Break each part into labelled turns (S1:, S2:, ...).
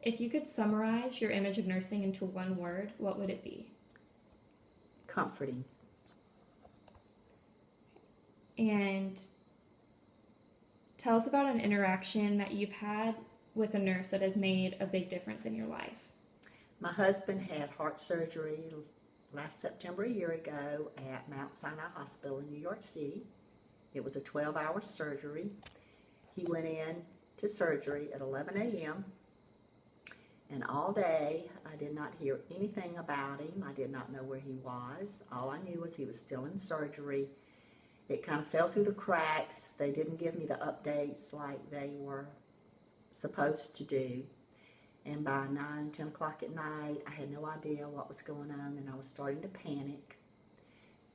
S1: If you could summarize your image of nursing into one word, what would it be?
S2: Comforting.
S1: And tell us about an interaction that you've had with a nurse that has made a big difference in your life.
S2: My husband had heart surgery last September a year ago at Mount Sinai Hospital in New York City. It was a 12-hour surgery. He went in to surgery at 11 a.m. and all day I did not hear anything about him. I did not know where he was. All I knew was he was still in surgery. It kind of fell through the cracks. They didn't give me the updates like they were supposed to do. And by 9, 10 o'clock at night, I had no idea what was going on, and I was starting to panic.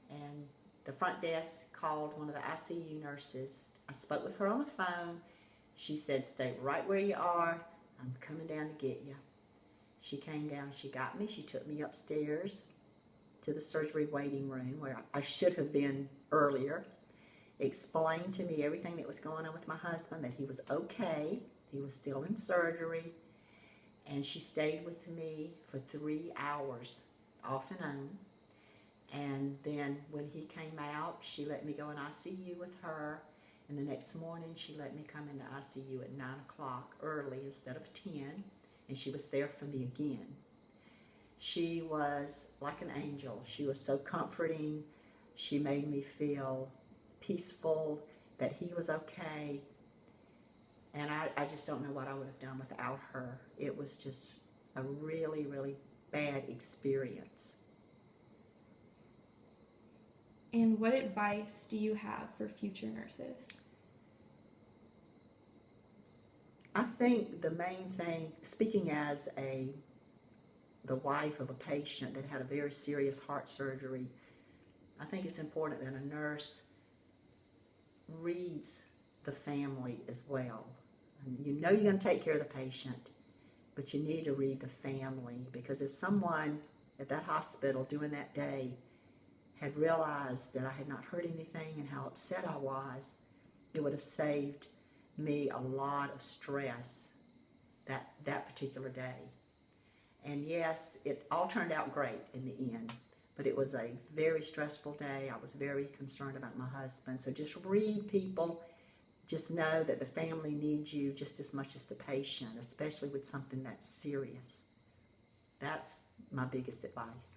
S2: And the front desk called one of the ICU nurses. I spoke with her on the phone. She said, "Stay right where you are. I'm coming down to get you." She came down, she got me, she took me upstairs to the surgery waiting room where I should have been earlier, explained to me everything that was going on with my husband, that he was okay, he was still in surgery, and she stayed with me for 3 hours off and on. And then when he came out, she let me go in ICU with her, and the next morning she let me come into ICU at 9 o'clock early instead of 10, and she was there for me again. She was like an angel. She was so comforting. She made me feel peaceful, that he was okay. And I just don't know what I would have done without her. It was just a really, really bad experience.
S1: And what advice do you have for future nurses?
S2: I think the main thing, speaking as the wife of a patient that had a very serious heart surgery, I think it's important that a nurse reads the family as well. And you know you're going to take care of the patient, but you need to read the family, because if someone at that hospital during that day had realized that I had not heard anything and how upset I was, it would have saved me a lot of stress that particular day. And yes, it all turned out great in the end, but it was a very stressful day. I was very concerned about my husband. So just read people. Just know that the family needs you just as much as the patient, especially with something that's serious. That's my biggest advice.